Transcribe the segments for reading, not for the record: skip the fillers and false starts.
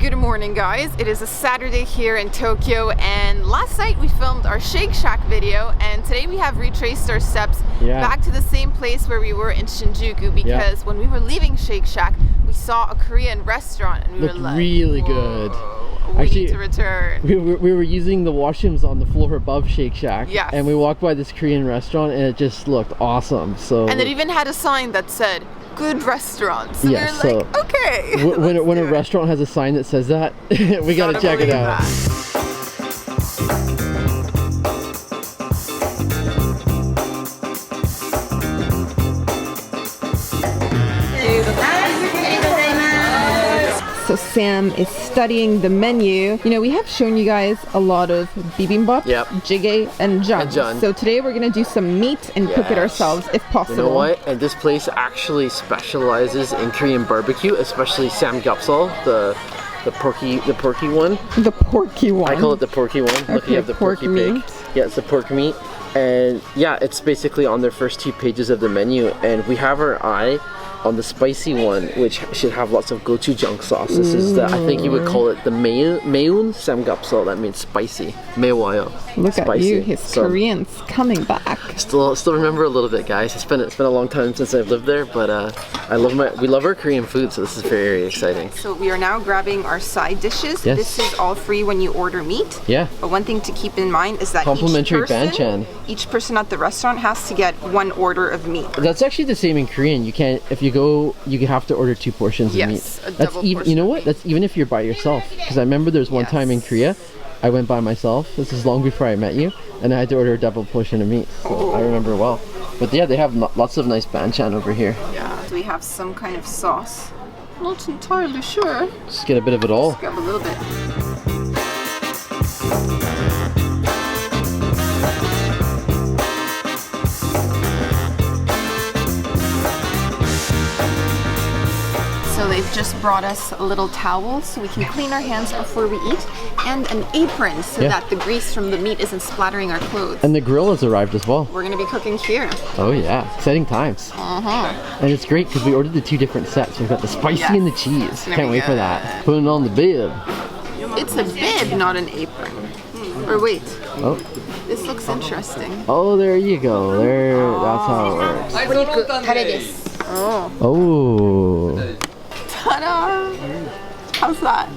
Good morning, guys. It is a Saturday here in Tokyo, and last night we filmed our Shake Shack video, and today we have retraced our steps back to the same place where we were in Shinjuku, because when we were leaving Shake Shack, we saw a Korean restaurant and we were like, really good. We need to return. We were using the washrooms on the floor above Shake Shack, and we walked by this Korean restaurant and it just looked awesome. And it even had a sign that said, good restaurants. Yeah, so we were like, okay. When a restaurant has a sign that says that, we gotta check it out. So Sam is studying the menu. You know, we have shown you guys a lot of bibimbap, jjigae, and jang. So today we're gonna do some meat and cook it ourselves if possible. You know what? And this place actually specializes in Korean barbecue, especially Samgyeopsal, the porky one. The porky one. I call it the porky one. Okay, look, you have the porky pig. Yeah, it's the pork meat. And yeah, it's basically on their first 2 pages of the menu, and we have our eye on the spicy one, which should have lots of gochujang sauce. This is the, I think you would call it the meun samgyeopsal. That means spicy. Mewayo. Look at you, his Korean's coming back. Still remember a little bit, guys. It's been a long time since I've lived there, but we love our Korean food, so this is very, very exciting. So we are now grabbing our side dishes. Yes. This is all free when you order meat. Yeah. But one thing to keep in mind is that complimentary banchan. Each person at the restaurant has to get 1 order of meat. That's actually the same in Korean. You can't, if you go, you have to order 2 portions of meat. That's even, you know what? That's even if you're by yourself. Because I remember there's one time in Korea, I went by myself. This is long before I met you, and I had to order a double portion of meat. So I remember well. But yeah, they have lots of nice banchan over here. Yeah. Do we have some kind of sauce? Not entirely sure. Just get a bit of it all. Just grab a little bit. So they've just brought us a little towel so we can clean our hands before we eat, and an apron so that the grease from the meat isn't splattering our clothes. And the grill has arrived as well. We're gonna be cooking here. Oh yeah, exciting times. And it's great because we ordered the 2 different sets. We've got the spicy and the cheese. Can't wait for that. Putting on the bib. It's a bib, not an apron. Or wait. Oh. This looks interesting. Oh, there you go. That's how it works. Oh. Oh. Ta-da! How's that?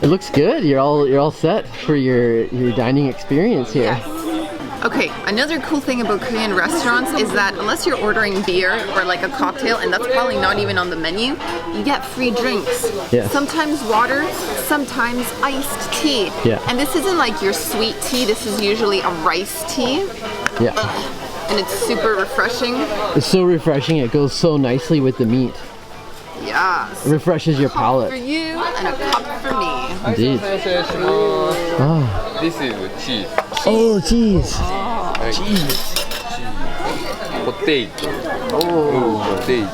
It looks good. You're all set for your dining experience here. Yes. Okay, another cool thing about Korean restaurants is that unless you're ordering beer or like a cocktail, and that's probably not even on the menu, you get free drinks. Yeah. Sometimes water, sometimes iced tea. Yeah. And this isn't like your sweet tea, this is usually a rice tea. Yeah. And it's super refreshing. It's so refreshing. It goes so nicely with the meat. Yes. It refreshes your palate. For you and a cup for me. Indeed. Oh. This is cheese. Oh, cheese. Cheese. Potato. Oh. Potato.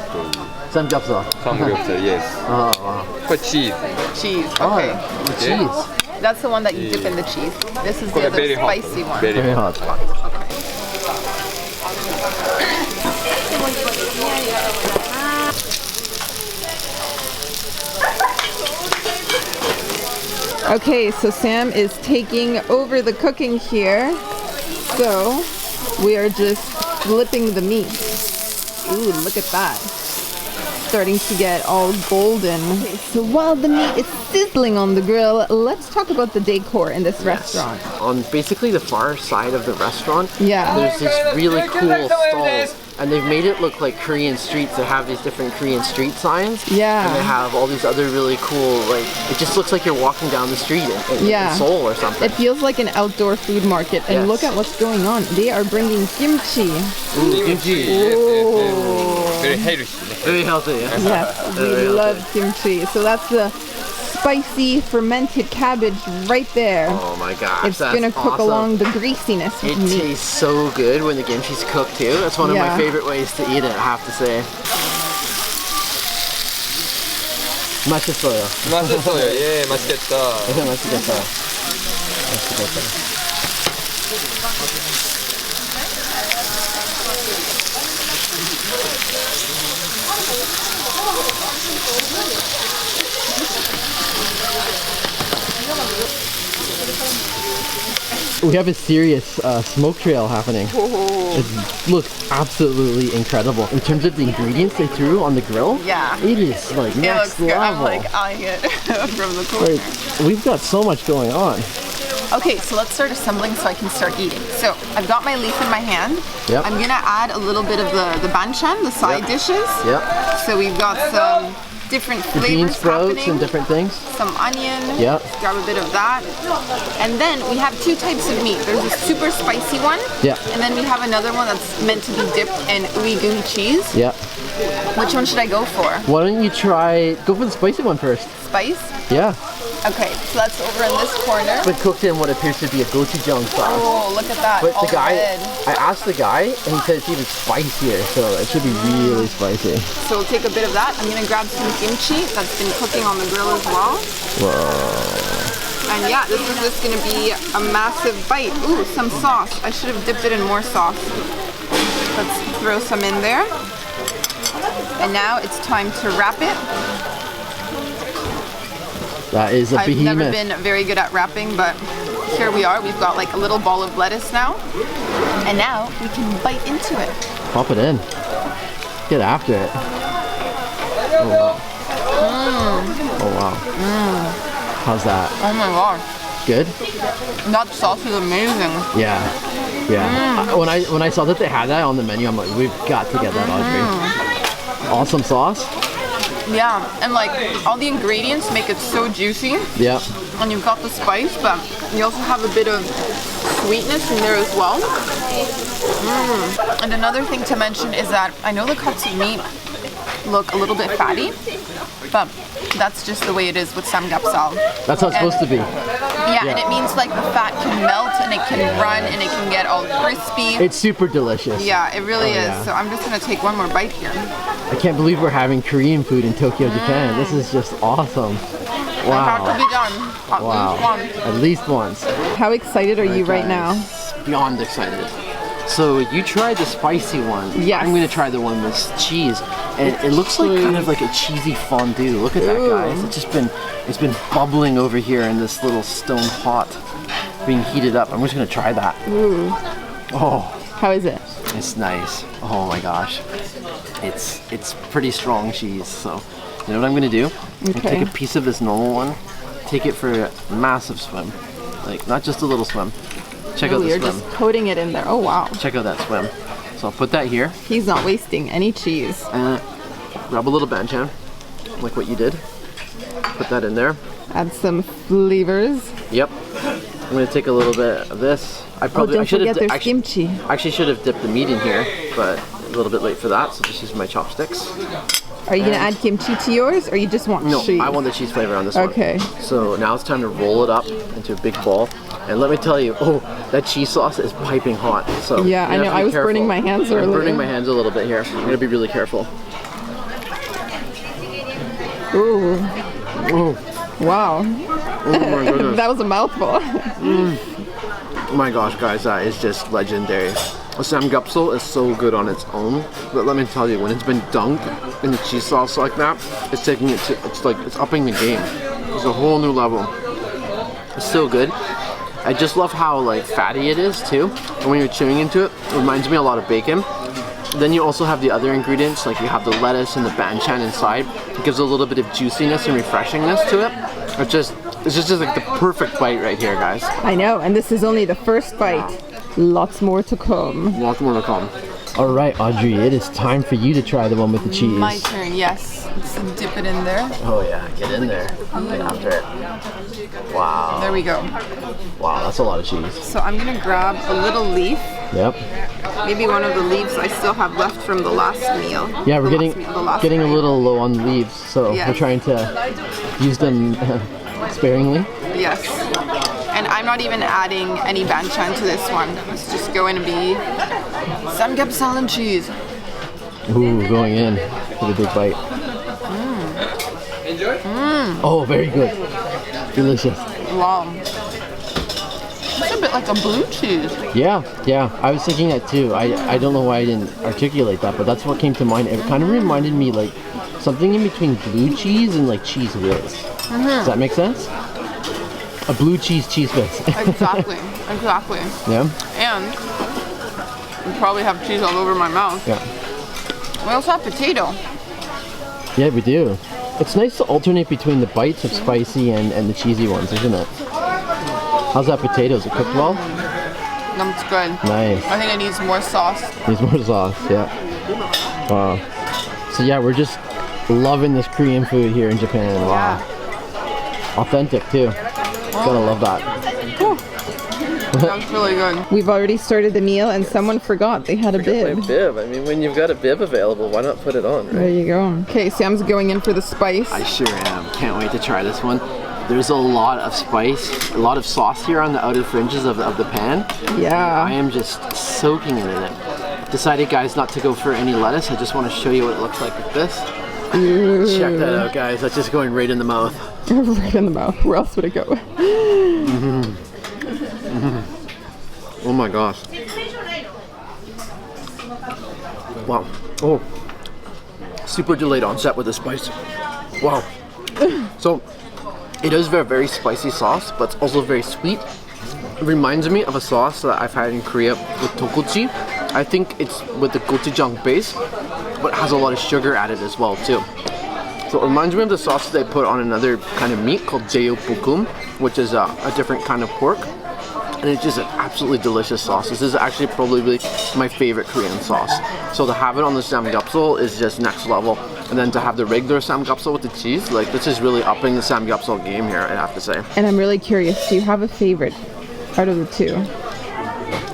Samgyeopsal. Samgyeopsal, yes. Oh, wow. For cheese. Cheese. Okay. The cheese. That's the one that you dip in the cheese. This is the other spicy one. Very hot. Okay, so Sam is taking over the cooking here. So we are just flipping the meat. Ooh, look at that. Starting to get all golden. Okay, so while the meat is sizzling on the grill, let's talk about the decor in this restaurant. On basically the far side of the restaurant, yeah, there's these really cool stalls. And they've made it look like Korean streets. They have these different Korean street signs. Yeah. And they have all these other really cool, like, it just looks like you're walking down the street in Seoul or something. It feels like an outdoor food market. And look at what's going on. They are bringing kimchi. Ooh, kimchi. Yes. Very healthy. Very healthy, yeah. Yes, we love kimchi. So that's the spicy fermented cabbage right there. Oh my gosh, it's gonna cook along the greasiness of it meat. It tastes so good when the kimchi's cooked too. That's one of my favorite ways to eat it, I have to say. 맛있어요. 맛있어요. 예, 맛있겠다. 맛있겠다. 맛있겠다. we have a serious smoke trail happening. It looks absolutely incredible. In terms of the ingredients they threw on the grill, Yeah. it is like It next looks good. I'm level. like eyeing it from the corner. Like, we've got so much going on. Okay, so let's start assembling so I can start eating. So I've got my leaf in my hand. Yep. I'm gonna add a little bit of the banchan, the side dishes. Yep. So we've got some different Bean flavors sprouts happening. and different things. Some onion. Yep. Grab a bit of that. And then we have two types of meat. There's a super spicy one. Yep. And then we have another one that's meant to be dipped in ooey cheese. Yep. Which one should I go for? Why don't you go for the spicy one first? Spice? Yeah. Okay, so that's over in this corner. But cooked in what appears to be a gochujang sauce. Oh, look at that. But all the guy, red. I asked the guy, and he said it's even spicier, so it should be really spicy. So we'll take a bit of that. I'm gonna grab some kimchi that's been cooking on the grill as well. Whoa. And yeah, this is just gonna be a massive bite. Ooh, some sauce. I should have dipped it in more sauce. Let's throw some in there. And now it's time to wrap it. That is a I've behemoth. never been very good at wrapping, but here we are. We've got like a little ball of lettuce now. And now we can bite into it. Pop it in. Get after it. Oh wow. Oh wow. How's that? Oh my gosh. Good? That sauce is amazing. Yeah. Yeah. When I saw that they had that on the menu, I'm like, we've got to get that, Audrey. Awesome sauce. Yeah, and like all the ingredients make it so juicy. Yeah. And you've got the spice, but you also have a bit of sweetness in there as well. And another thing to mention is that I know the cuts of meat look a little bit fatty, but that's just the way it is with Samgyeopsal. That's how it's supposed to be. Yeah, and it means like the fat can melt and it can run and it can get all crispy. It's super delicious. Yeah, it really is. yeah. So I'm just gonna take one more bite here. I can't believe we're having Korean food in Tokyo, Japan. This is just awesome. It has to Wow. be done at Wow. least once. At least once. How excited are you right now? Beyond excited. So you tried the spicy one. Yes. I'm gonna try the one with cheese. And it looks like kind of like a cheesy fondue. Look at that, guys. It's been bubbling over here in this little stone pot, being heated up. I'm just gonna try that. Ooh. Oh, How is it? it's nice. Oh my gosh. It's pretty strong cheese. So you know what I'm gonna do? I'm gonna Okay. take a piece of this normal one, take it for a massive swim. Like not just a little swim. Check out Oh, the you're swim. just coating it in there. Oh wow. Check out that swim. So I'll put that here. He's not wasting any cheese. Grab a little banchan, like what you did. Put that in there. Add some flavors. Yep. I'm gonna take a little bit of this. I Don't should forget have there's kimchi. actually should have dipped the meat in here, but a little bit late for that. So just use my chopsticks. Are you gonna add kimchi to yours, or you just want No, cheese? I want the cheese flavor on this one. Okay. So now it's time to roll it up into a big ball. And let me tell you, that cheese sauce is piping hot. So Yeah, I you have know. to be I was careful. burning my hands I'm earlier. burning my hands a little bit here. I'm gonna be really careful. Ooh. Oh, Wow. oh my goodness. That was a mouthful. Oh my gosh, guys, that is just legendary. A Samgyeopsal is so good on its own, but let me tell you, when it's been dunked in the cheese sauce like that, it's taking it to, it's upping the game. It's a whole new level. It's so good. I just love how like fatty it is too, and when you're chewing into it, it reminds me a lot of bacon. Then you also have the other ingredients, like you have the lettuce and the banchan inside. It gives a little bit of juiciness and refreshingness to it. It's just like the perfect bite right here, guys. I know, and this is only the first bite. Lots more to come. Lots more to come. All right, Audrey, it is time for you to try the one with the cheese. My turn, yes. Let's dip it in there. Oh yeah, get in there. Get after it. Wow. There we go. Wow, that's a lot of cheese. So I'm gonna grab a little leaf. Yep. Maybe one of the leaves I still have left from the last meal. Yeah, we're The getting last meal, the last getting a night. little low on leaves, so Yes. we're trying to use them sparingly. Yes. And I'm not even adding any banchan to this one. It's just going to be Samgyeopsal and cheese. Ooh, going in for the big bite. Oh, very good. Delicious. Wow. It's a bit like a blue cheese. Yeah, I was thinking that too. I don't know why I didn't articulate that, but that's what came to mind. It kind of reminded me like something in between blue cheese and like cheese whiz. Does that make sense? a blue cheese whiz. Exactly, exactly. Yeah? And you probably have cheese all over my mouth. Yeah. We also have potato. Yeah, we do. It's nice to alternate between the bites of spicy and the cheesy ones, isn't it? How's that potato? Is it cooked well? That's good. Nice. I think it needs more sauce. Needs more sauce, yeah. Wow. So yeah, we're just loving this Korean food here in Japan. Wow. Authentic too. Gotta love that. That's really good. We've already started the meal and someone forgot they had a bib. Bib. I mean, when you've got a bib available, why not put it on, right? There you go. Okay, Sam's going in for the spice. I sure am. Can't wait to try this one. There's a lot of spice, a lot of sauce here on the outer fringes of the pan. Yeah. I am just soaking in it. Decided, guys, not to go for any lettuce. I just want to show you what it looks like with this. Ooh. Check that out, guys. That's just going right in the mouth. Right in the mouth. Where else would it go? Oh my gosh. Wow. Oh. Super delayed onset with the spice. Wow. So, it is a very spicy sauce, but it's also very sweet. It reminds me of a sauce that I've had in Korea with tteokbokki. I think it's with the gochujang base, but it has a lot of sugar added as well too. So it reminds me of the sauce they put on another kind of meat called jeopbokkum, which is a different kind of pork. And it's just an absolutely delicious sauce. This is actually probably my favorite Korean sauce. So to have it on the samgyeopsal is just next level. And then to have the regular samgyeopsal with the cheese, like this is really upping the samgyeopsal game here, I have to say. And I'm really curious, do you have a favorite out of the two?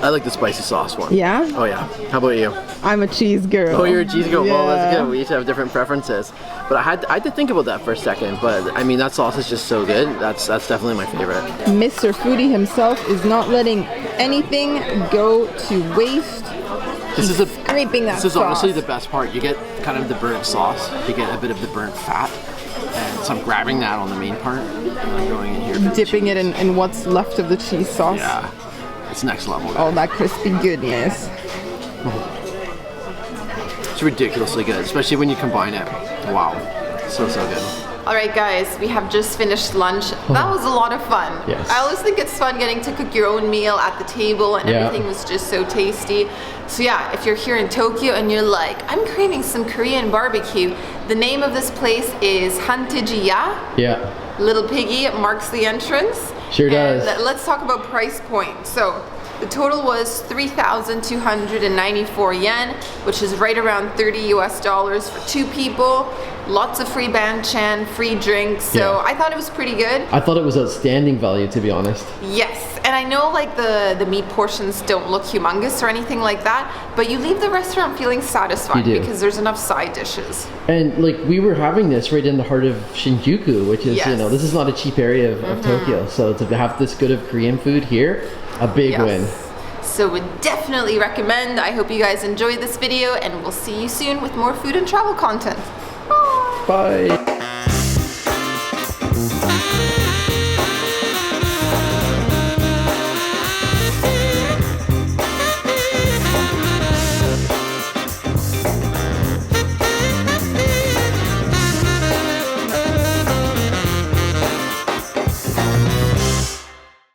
I like the spicy sauce one. Yeah? Oh yeah. How about you? I'm a cheese girl. Oh, you're a cheese girl. Yeah. Well, that's good. We each have different preferences. But I had to think about that for a second. But I mean, that sauce is just so good. That's definitely my favorite. Mr. Foodie himself is not letting anything go to waste. This is Scraping that This is sauce. honestly the best part. You get kind of the burnt sauce. You get a bit of the burnt fat. And so I'm grabbing that on the main part. And I'm going in here. Dipping it in what's left of the cheese sauce. Yeah. It's next level. All that crispy goodness. It's ridiculously good, especially when you combine it. Wow. So good. Alright guys, we have just finished lunch. That was a lot of fun. Yes. I always think it's fun getting to cook your own meal at the table and everything was just so tasty. So yeah, if you're here in Tokyo and you're like, I'm craving some Korean barbecue, the name of this place is Hantejiya. Yeah. Little Piggy marks the entrance. Sure does. And let's talk about price point. So the total was 3,294 yen, which is right around $30 US for 2 people. Lots of free banchan, free drinks. So I thought it was pretty good. I thought it was outstanding value, to be honest. Yes, and I know like the meat portions don't look humongous or anything like that, but you leave the restaurant feeling satisfied because there's enough side dishes. And like we were having this right in the heart of Shinjuku, which is, you know, this is not a cheap area of Tokyo. So to have this good of Korean food here, a big win. So would definitely recommend. I hope you guys enjoyed this video and we'll see you soon with more food and travel content. Bye. Bye.